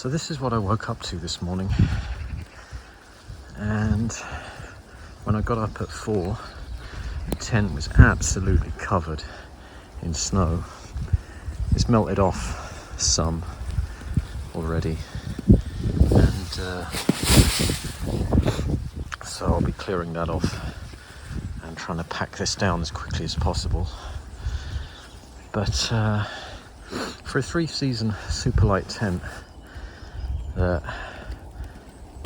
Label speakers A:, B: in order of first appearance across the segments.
A: So this is what I woke up to this morning, and when I got up at 4, the tent was absolutely covered in snow. It's melted off some already, and so I'll be clearing that off and trying to pack this down as quickly as possible. But for a 3-season super light tent that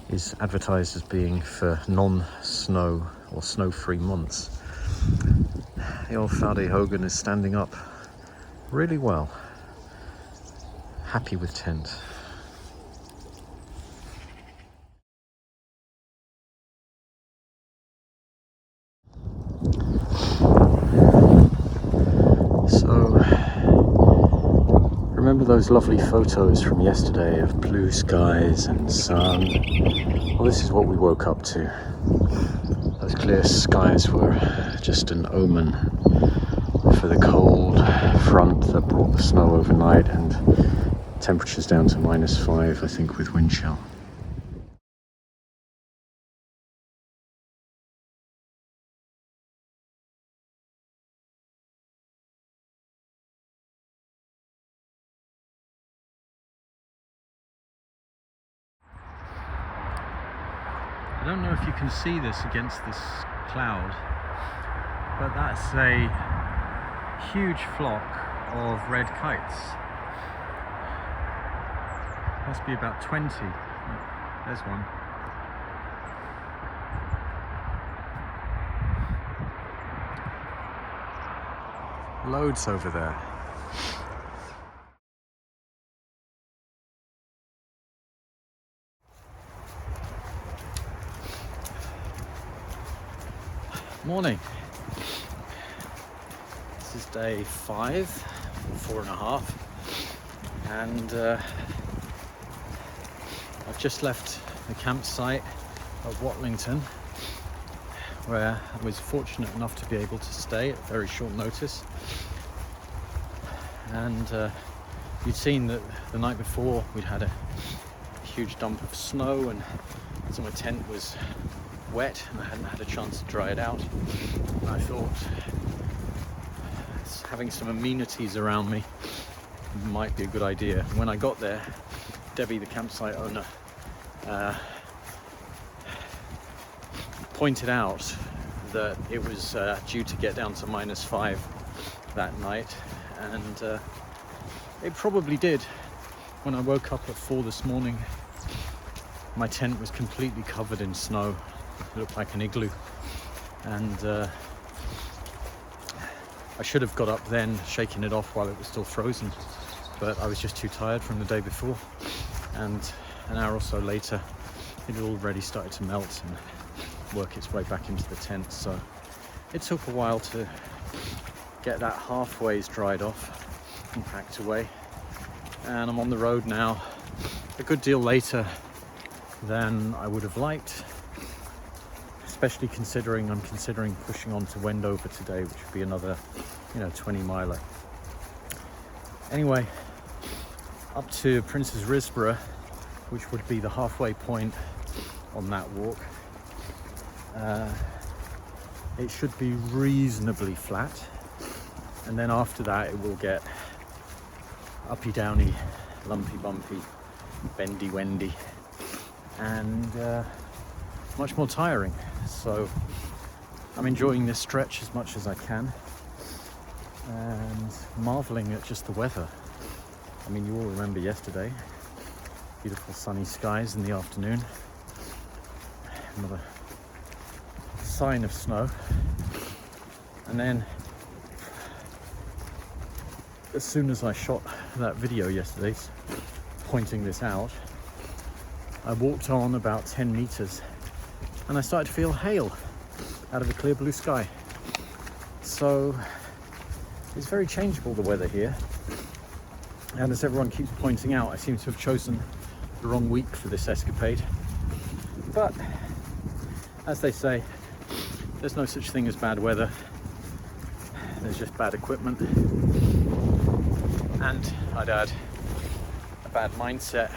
A: is advertised as being for non-snow or snow-free months, the old Fowdy Hogan is standing up really well. Happy with tent. So, remember those lovely photos from yesterday of blue skies and sun? Well, this is what we woke up to. Those clear skies were just an omen for the cold front that brought the snow overnight, and temperatures down to -5, I think, with wind chill. I don't know if you can see this against this cloud, but that's a huge flock of red kites. Must be about 20. There's one. Loads over there. Morning. This is day 5, 4.5, and I've just left the campsite at Watlington, where I was fortunate enough to be able to stay at very short notice. And you'd seen that the night before we'd had a huge dump of snow, and so my tent was wet and I hadn't had a chance to dry it out. And I thought having some amenities around me might be a good idea. And when I got there, Debbie, the campsite owner, pointed out that it was due to get down to -5 that night, and it probably did. When I woke up at 4 this morning, my tent was completely covered in snow. It looked like an igloo, and I should have got up then, shaken it off while it was still frozen, but I was just too tired from the day before, and an hour or so later it had already started to melt and work its way back into the tent. So it took a while to get that halfways dried off and packed away, and I'm on the road now a good deal later than I would have liked, especially considering I'm considering pushing on to Wendover today, which would be another 20 miler. Anyway, up to Prince's Risborough, which would be the halfway point on that walk. It should be reasonably flat, and then after that it will get uppy downy, lumpy bumpy, bendy wendy, and much more tiring. So I'm enjoying this stretch as much as I can and marveling at just the weather. I mean, you all remember yesterday, beautiful sunny skies in the afternoon, another sign of snow, and then as soon as I shot that video yesterday pointing this out, I walked on about 10 meters and I started to feel hail out of a clear blue sky. So it's very changeable, the weather here, and as everyone keeps pointing out, I seem to have chosen the wrong week for this escapade. But as they say, there's no such thing as bad weather, there's just bad equipment, and I'd add a bad mindset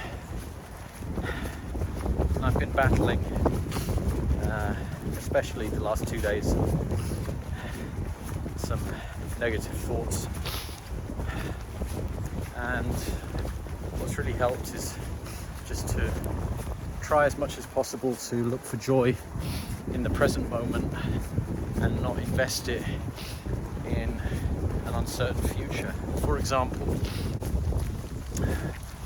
A: And I've been battling, especially the last 2 days, some negative thoughts. And what's really helped is just to try as much as possible to look for joy in the present moment and not invest it in an uncertain future. For example,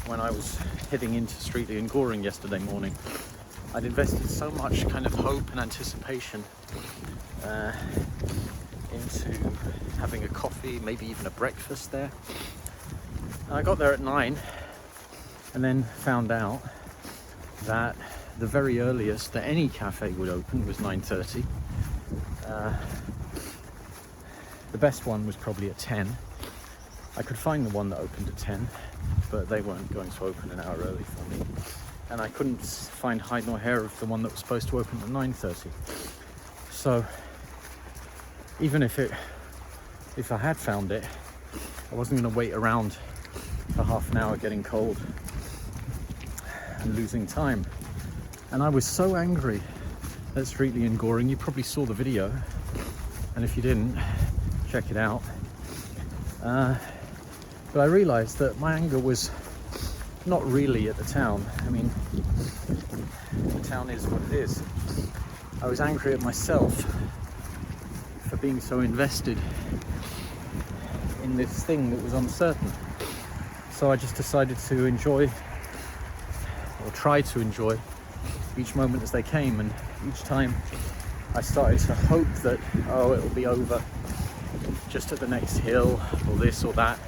A: when I was heading into Streatley and Goring yesterday morning, I'd invested so much kind of hope and anticipation into having a coffee, maybe even a breakfast there. And I got there at 9 and then found out that the very earliest that any cafe would open was 9:30. The best one was probably at 10. I could find the one that opened at 10, but they weren't going to open an hour early for me. And I couldn't find hide nor hair of the one that was supposed to open at 9:30. So even if I had found it, I wasn't going to wait around for half an hour getting cold and losing time. And I was so angry at Streatley and Goring. You probably saw the video, and if you didn't, check it out. But I realized that my anger was not really at the town. I mean, the town is what it is. I was angry at myself for being so invested in this thing that was uncertain. So I just decided to enjoy, or try to enjoy, each moment as they came. And each time I started to hope that, oh, it'll be over just at the next hill, or this or that.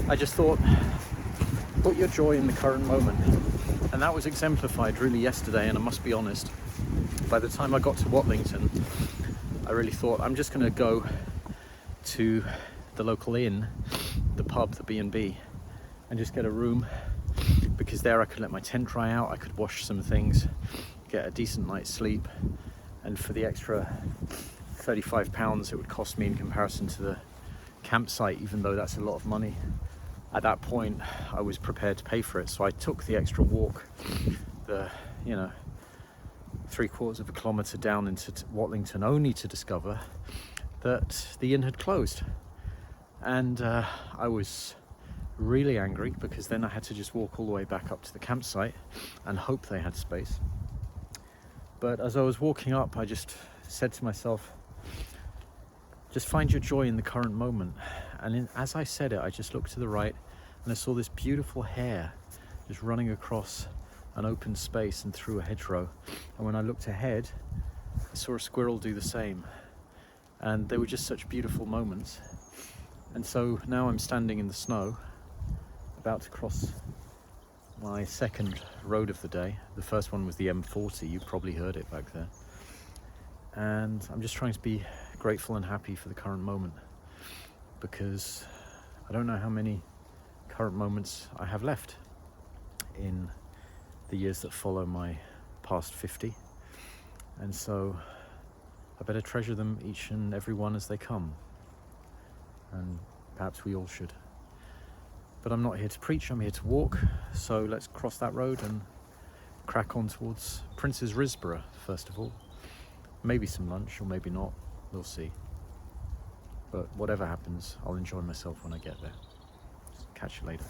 A: I just thought, put your joy in the current moment. And that was exemplified really yesterday. And I must be honest, by the time I got to Watlington, I really thought, I'm just going to go to the local inn, the pub, the B&B, and just get a room, because there I could let my tent dry out, I could wash some things, get a decent night's sleep. And for the extra £35 it would cost me in comparison to the campsite, even though that's a lot of money, at that point I was prepared to pay for it. So I took the extra walk, the 3/4 of a kilometre down into Watlington, only to discover that the inn had closed. And I was really angry, because then I had to just walk all the way back up to the campsite and hope they had space. But as I was walking up, I just said to myself, just find your joy in the current moment. And as I said it, I just looked to the right and I saw this beautiful hare just running across an open space and through a hedgerow. And when I looked ahead, I saw a squirrel do the same. And they were just such beautiful moments. And so now I'm standing in the snow, about to cross my second road of the day. The first one was the M40, you probably heard it back there. And I'm just trying to be grateful and happy for the current moment, because I don't know how many current moments I have left in the years that follow my past 50. And so I better treasure them, each and every one, as they come. And perhaps we all should. But I'm not here to preach, I'm here to walk. So let's cross that road and crack on towards Prince's Risborough, first of all. Maybe some lunch, or maybe not, we'll see. But whatever happens, I'll enjoy myself when I get there. Catch you later.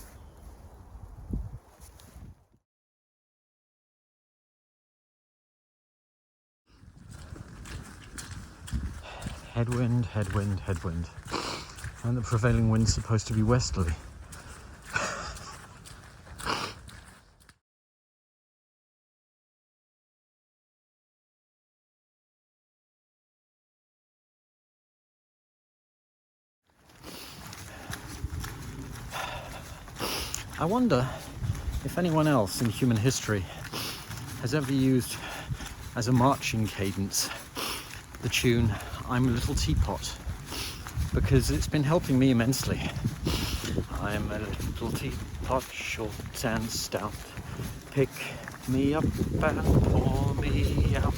A: Headwind, headwind, headwind. And the prevailing wind's supposed to be westerly. I wonder if anyone else in human history has ever used as a marching cadence the tune "I'm a Little Teapot," because it's been helping me immensely. I'm a little teapot, short and stout, pick me up and pour me out.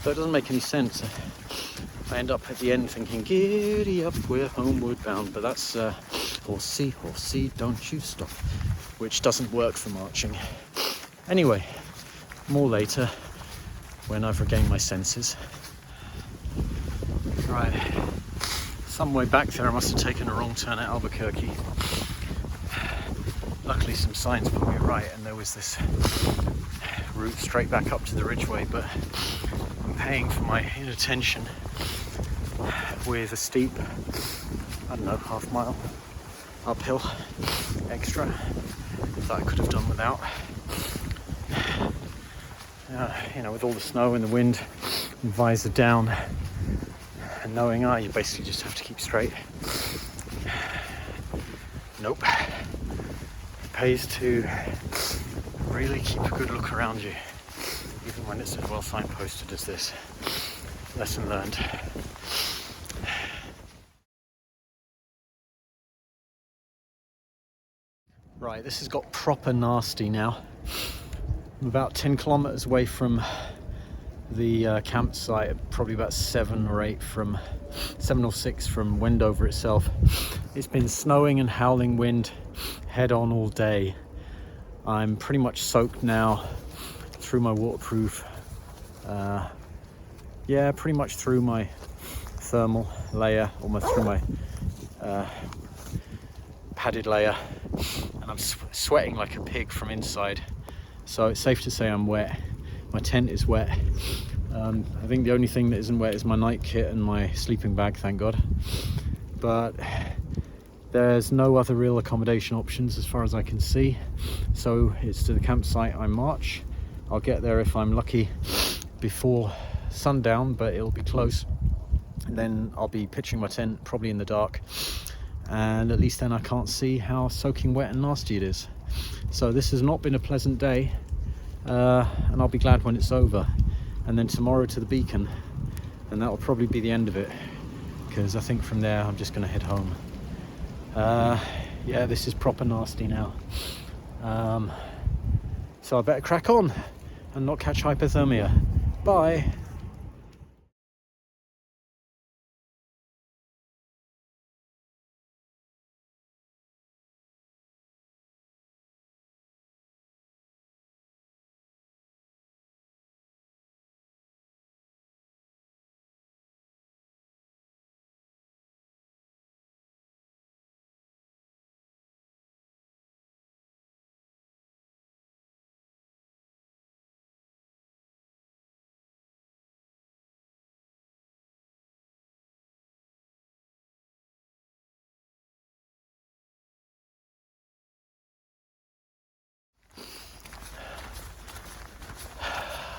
A: So it doesn't make any sense. I end up at the end thinking, giddy up, we're homeward bound, but that's horsey, horsey, don't you stop, which doesn't work for marching. Anyway, more later when I've regained my senses. Right, some way back there I must have taken a wrong turn at Albuquerque. Luckily some signs put me right and there was this route straight back up to the Ridgeway, but I'm paying for my inattention with a steep, I don't know, half mile uphill extra that I could have done without. You know, with all the snow and the wind and visor down and knowing you basically just have to keep straight. Nope. It pays to really keep a good look around you, even when it's as well signposted as this. Lesson learned. Right, this has got proper nasty now. I'm about 10 kilometers away from the campsite, probably about 7 or 6 from Wendover itself. It's been snowing and howling wind head on all day. I'm pretty much soaked now through my waterproof, pretty much through my thermal layer, almost through my padded layer, and I'm sweating like a pig from inside. So it's safe to say I'm wet. My tent is wet. I think the only thing that isn't wet is my night kit and my sleeping bag, thank God. But there's no other real accommodation options as far as I can see. So it's to the campsite I march. I'll get there if I'm lucky before sundown, but it'll be close. And then I'll be pitching my tent probably in the dark. And at least then I can't see how soaking wet and nasty it is. So this has not been a pleasant day, and I'll be glad when it's over. And then tomorrow to the beacon, and that'll probably be the end of it, because I think from there I'm just going to head home. Yeah, this is proper nasty now. So I better crack on and not catch hypothermia. Bye.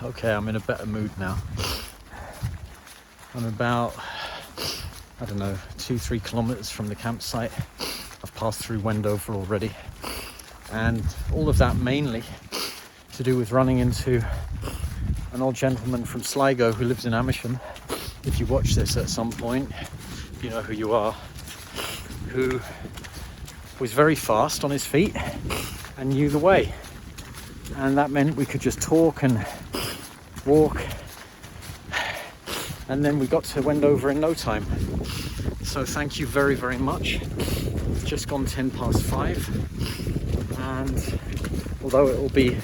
A: Okay, I'm in a better mood now. I'm about, I don't know, 2-3 kilometers from the campsite. I've passed through Wendover already, and all of that mainly to do with running into an old gentleman from Sligo who lives in Amersham. If you watch this at some point, you know who you are, who was very fast on his feet and knew the way, and that meant we could just talk and walk, and then we got to Wendover in no time. So thank you very, very much. It's just gone 5:10, and although it will be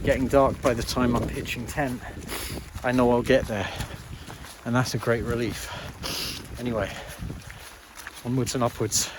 A: getting dark by the time I'm pitching tent, I know I'll get there, and that's a great relief. Anyway, onwards and upwards.